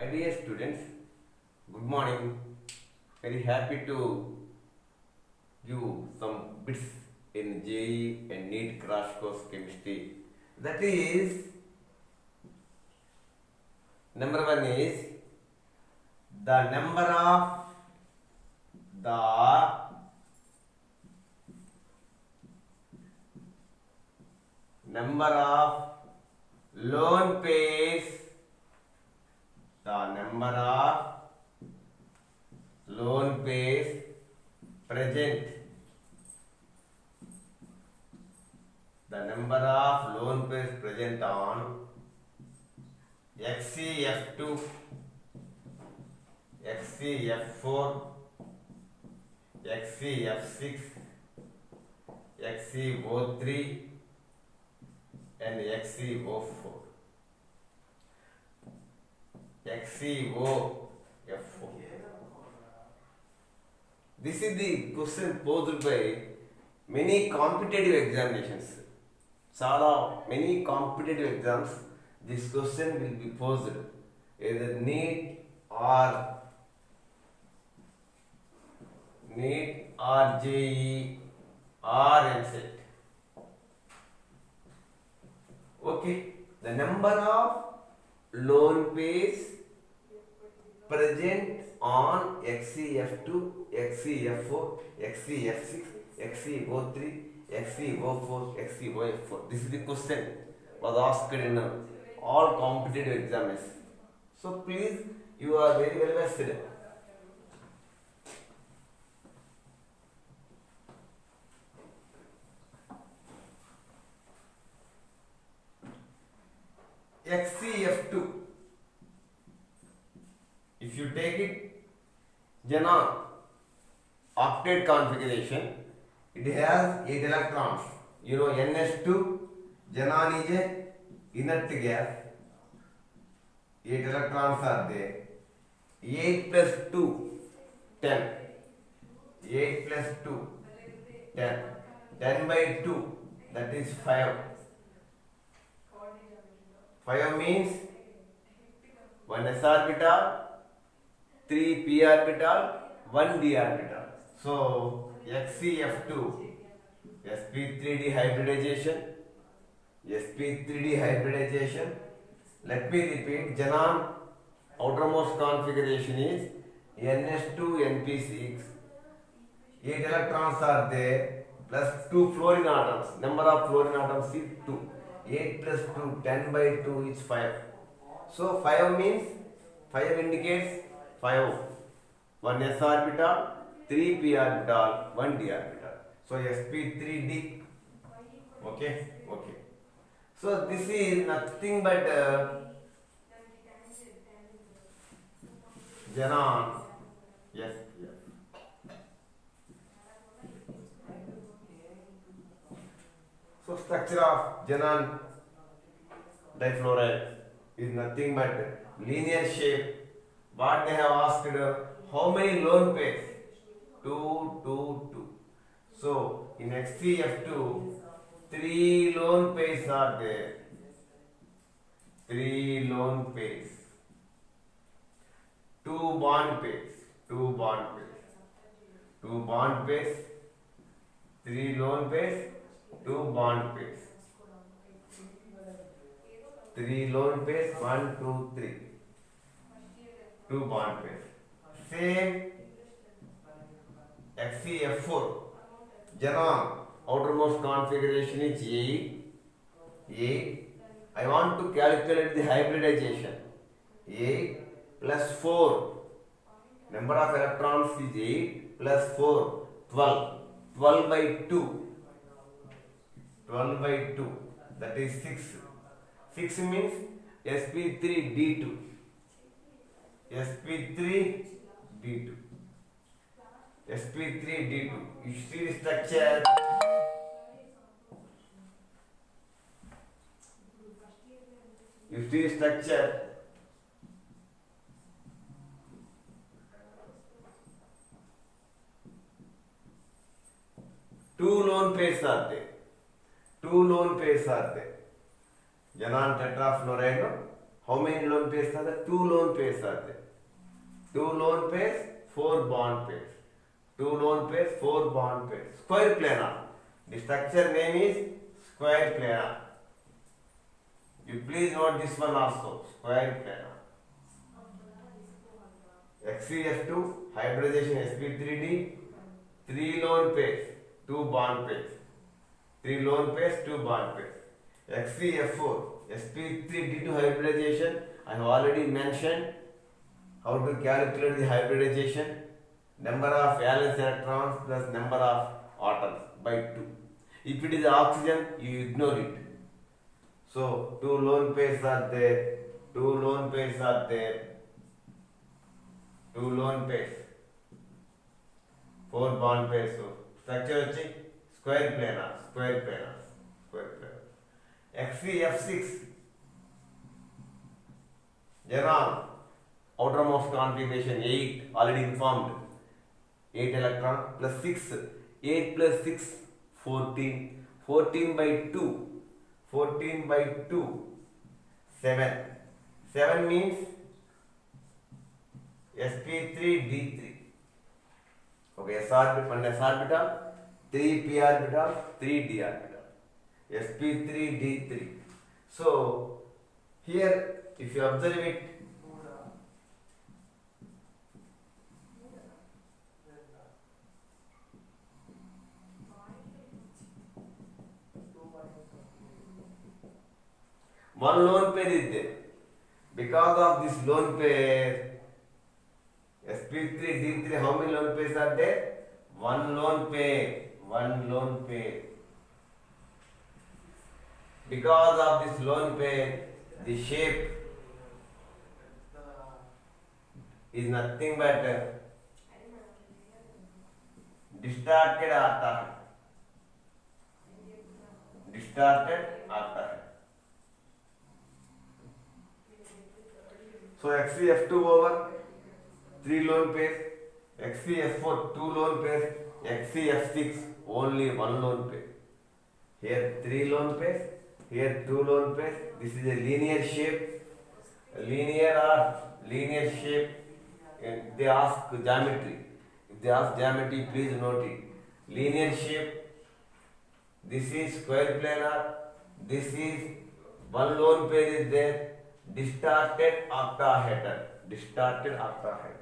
My dear students, good morning. Very happy to give some bits in JEE and NEET crash course chemistry. That is, number one is the number of lone pairs, the number of lone pairs present, the number of lone pairs present on XCF2, XCF4, XCF6, XCO3 and XCO4. XCOF4. This is the question posed by many competitive examinations. Many competitive exams, this question will be posed either NEET or JEE or MCET. Okay, the number of lone pairs present on XCF2, XCF4, XCF6, XCO3, XCO4, XCOF4. This is the question was asked in all competitive exams. So please, you are very well vested. XCF2, if you take it xenon octet configuration, it has 8 electrons. You know NH2, xenon is a inert gas. 8 electrons are there. 8 plus 2, 10. 8 plus 2, 10. 10 by 2, that is 5. 5 means 1 s orbital, 3 p orbital, 1 d orbital. So XCF2, sp3d hybridization, sp3d hybridization. Let me repeat, xenon outermost configuration is NH2 Np6. 8 electrons are there plus 2 fluorine atoms. Number of fluorine atoms is 2. 8 plus 2, 10 by 2 is 5. So 5 means 5 indicates 5. 1 s orbital, 3 p orbital, 1 d orbital. So sp3d. Okay. So this is nothing but xenon. Yes. So structure of xenon difluoride is nothing but linear shape. What they have asked, how many lone pairs? 2, 2, 2. So in XCF2, 3 lone pairs are there. 3 lone pairs. 2 bond pairs. 2 bond pairs. 2 bond pairs. 3 lone pairs. 2 bond pairs. 3 lone pairs. 1, 2, 3. 2 bond pairs. Same XCF4. Xenon outermost configuration is 8. I want to calculate the hybridization. 8 plus 4. Number of electrons is 8 plus 4. 12. 12 by 2. 12 by 2. That is 6. 6 means sp3d2. sp3d2. sp3d2. You see the structure. You see the structure. Two lone pairs are there. Xenon tetrafluoride How many lone pairs are there? Two lone pairs are there. Two lone pairs, four bond pairs. Two lone pairs, four bond pairs. Square planar. The structure name is square planar. You please note this one also. Square planar. XeF2 hybridization sp3d, three lone pairs, two bond pairs. Three lone pairs, two bond pairs. XeF4 sp3d2 hybridization. I have already mentioned how to calculate the hybridization. Number of valence electrons plus number of atoms by 2. If it is oxygen, you ignore it. So two lone pairs are there. Two lone pairs are there. Two lone pairs. Four bond pairs. So structure is square planar. Square planar. Square planar. XeF6 xenon outermost configuration 8 already informed. 8 electron plus 6. 8 plus 6 14. 14 by 2. 14 by 2 7. 7 means sp3d3. Okay, s orbital, 3 p orbital, 3 d orbital. sp3d3. So here if you observe it, one lone pair is there. Because of this lone pair, sp3d3, how many lone pairs are there? One lone pair. One lone pair. Because of this lone pair, the shape is nothing but distorted आता है. Distorted आता है. So XeF2 over 3 lone pairs, XeF4 2 lone pairs, XeF6 only 1 lone pair. Here 3 lone pairs, here 2 lone pairs. This is a linear shape. Linear shape. If they ask geometry. If they ask geometry, please note it. Linear shape. This is square planar. This is one lone pair is there. Distorted octahedral. Distorted octahedral.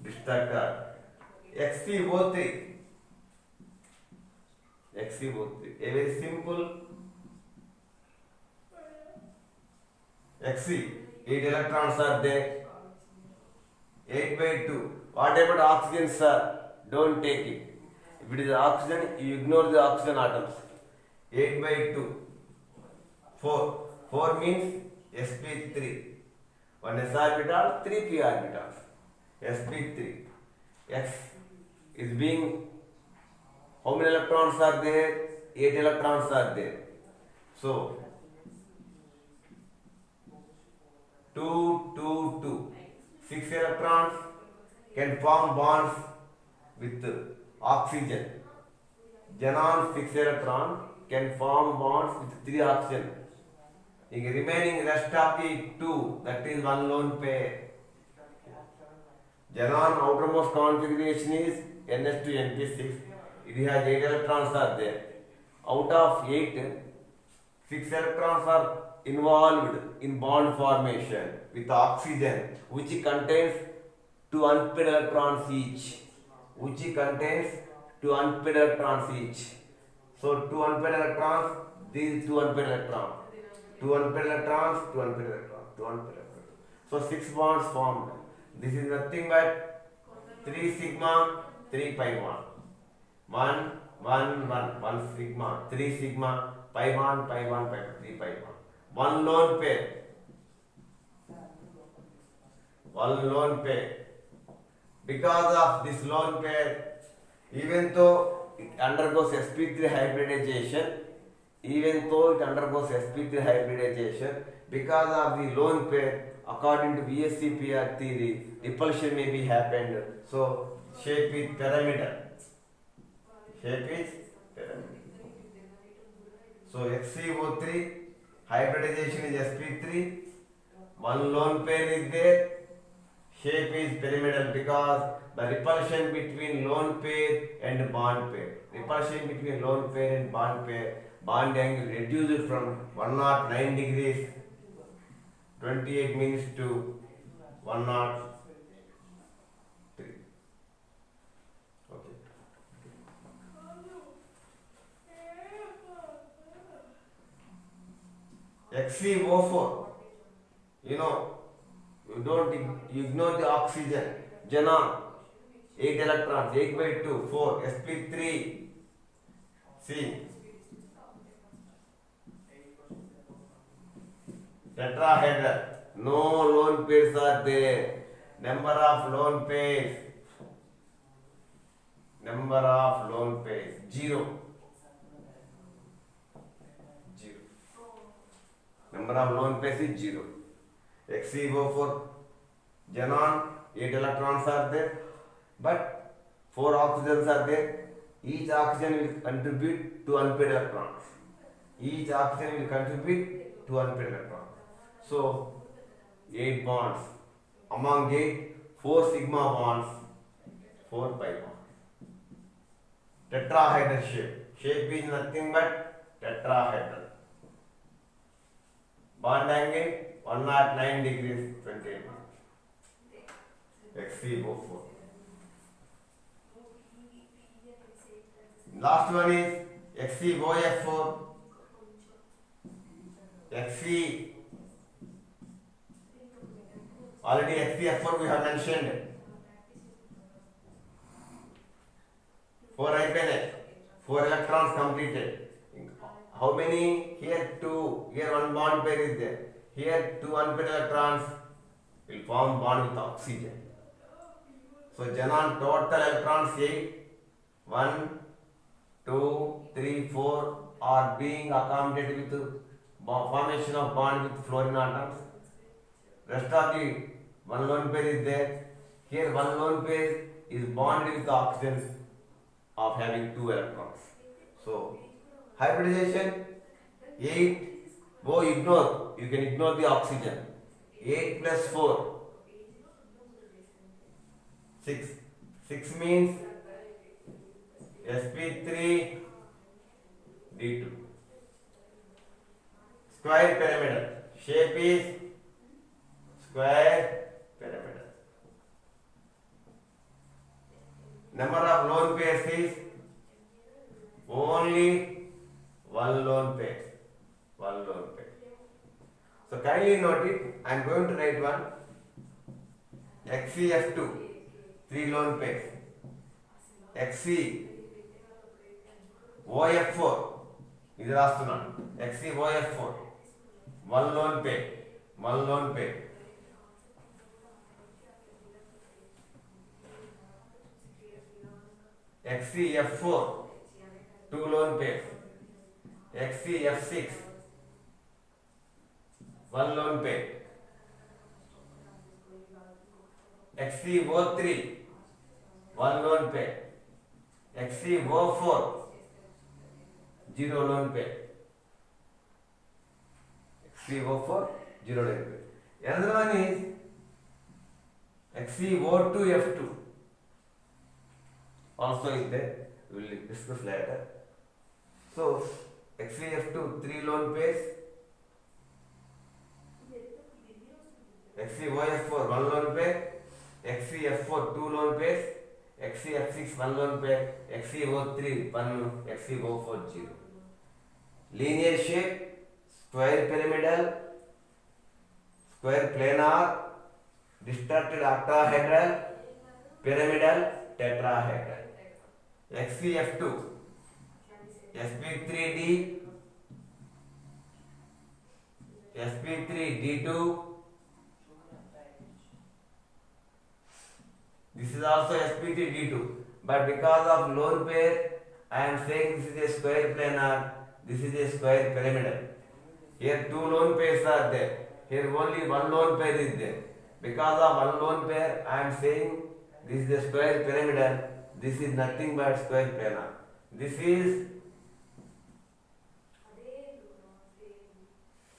Distorted. XeO3. XeO3. A very simple Xe. 8 electrons are there. 8 by 2. What about oxygen, sir? Don't take it. If it is oxygen, you ignore the oxygen atoms. 8 by 2. 4. 4 means sp3. 1 s orbital, 3 p orbitals. sp3. X is being, how many electrons are there? 8 electrons are there. So 2, 2, 2. 6 electrons can form bonds with oxygen. Xenon 6 electron can form bonds with 3 oxygen. The remaining rest of the 2, that is one lone pair. Xenon outermost configuration is ns2np6. It has 8 electrons are there. Out of 8, 6 electrons are involved in bond formation with oxygen, which contains 2 unpaired electrons each. Which contains 2 unpaired electrons each. So 2 unpaired electrons, these 2 unpaired electrons. 2 unpaired electrons, 2 unpaired electrons, 2 unpaired electrons. So 6 bonds formed. This is nothing but 3 sigma, 3 pi bond. 1, 1, 1, 1 sigma, 3 sigma, pi bond, 3 pi bond. One lone pair. One lone pair. Because of this lone pair, even though it undergoes sp3 hybridization, even though it undergoes sp3 hybridization, because of the lone pair, according to VSEPR theory, repulsion may be happened. So shape is pyramidal. Shape is pyramidal. So XeO3 hybridization is sp3. One lone pair is there. Shape is pyramidal because the repulsion between lone pair and bond pair. Repulsion between lone pair and bond pair. Bond angle reduced from 109 degrees 28 minutes to 103. Okay. XeO4. You don't ignore the oxygen. Xenon, 8 electrons, 8 by 2, 4, sp3. See. Tetrahedral. No lone pairs are there. Number of lone pairs. 0. Number of lone pairs is 0. XeO4 xenon, 8 electrons are there, but 4 oxygens are there. Each oxygen will contribute to unpaired electrons. So 8 bonds. Among 8, 4 sigma bonds, 4 pi bonds. Tetrahedral shape. Shape is nothing but tetrahedral. Bond angle 109 degrees 28 minutes. XeO4. Last one is XeOF4. Already XeF4 we have mentioned. 4 IPNA, 4 electrons completed. How many? Here 2. Here one bond pair is there. Here 2 unpaired electrons will form bond with oxygen. So xenon total electrons 8. 1, 2, 3, 4 are being accommodated with formation of bond with fluorine atoms. Rest of the one lone pair is there. Here one lone pair is bonded with the oxygen of having 2 electrons. So hybridization 8. Ignore. You can ignore the oxygen. 8 plus 4. 6. 6 means sp3 d2. Square pyramidal. Shape is square pyramidal. Number of lone pairs is only one lone pair. So kindly note it. I am going to write one. XeF2, 3 lone pairs. XeOF4, ఇది రాస్తున్నాను. XeOF4, 1 lone pair. XeF4, 2 lone pairs. XeF6, 1 lone pair. XeO3, 1 lone pair. XeO4, 0 lone pair. XeO4, 0 lone pair. Another one is XeO2F2. Also is there. We will discuss later. So XeF2, 3 lone pairs. XeOF4, 1 lone pair. XeF4, 2 lone pairs. XeF6, 1 lone pair. XeO3, 1. XeO4, 0. Linear shape, square pyramidal, square planar, distorted octahedral, pyramidal, tetrahedral. XeF2, sp3d, sp3d2. This is also sp3d2, but because of lone pair, I am saying this is a square planar. This is a square pyramidal. Here two lone pairs are there. Here only one lone pair is there. Because of one lone pair, I am saying this is a square pyramidal. This is nothing but square planar. This is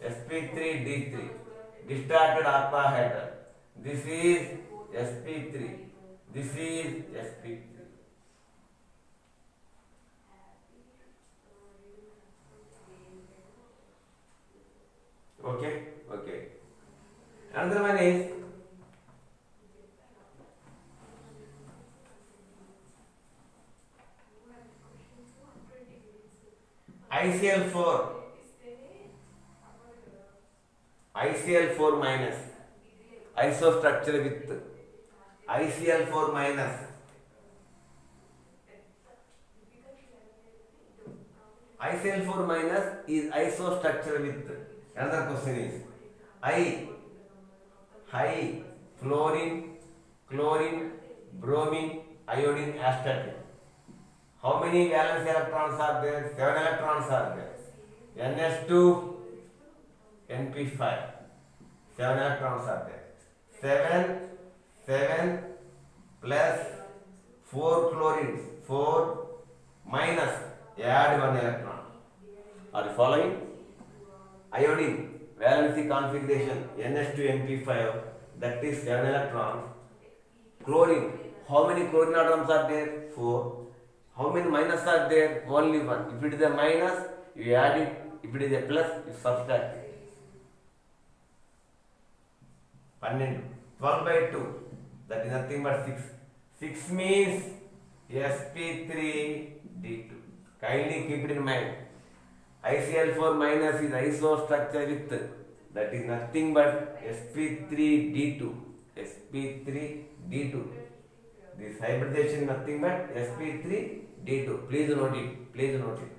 sp3d3, distorted octahedral. This is sp3. This is sp3. Okay, okay. Another one is ICL4. ICL4 minus. Isostructure with ICL4 minus. ICL4 minus is isostructure with. Another question is high fluorine, chlorine, bromine, iodine, astatine. How many valence electrons are there? 7 electrons are there. NS2, NP5. 7 electrons are there. 7 plus 4 chlorines. 4 minus, add 1 electron. Are you following? Iodine, valency configuration, NS2, NP5, that is 7 electrons. Chlorine, how many chlorine atoms are there? 4. How many minus are there? Only 1. If it is a minus, you add it. If it is a plus, you subtract it. 12. 12 by 2. That is nothing but 6. 6 means sp3d2. Kindly keep it in mind. ICL4 minus is isostructure with. That is nothing but sp3d2. sp3d2. This hybridization is nothing but sp3d2. Please note it. Please note it.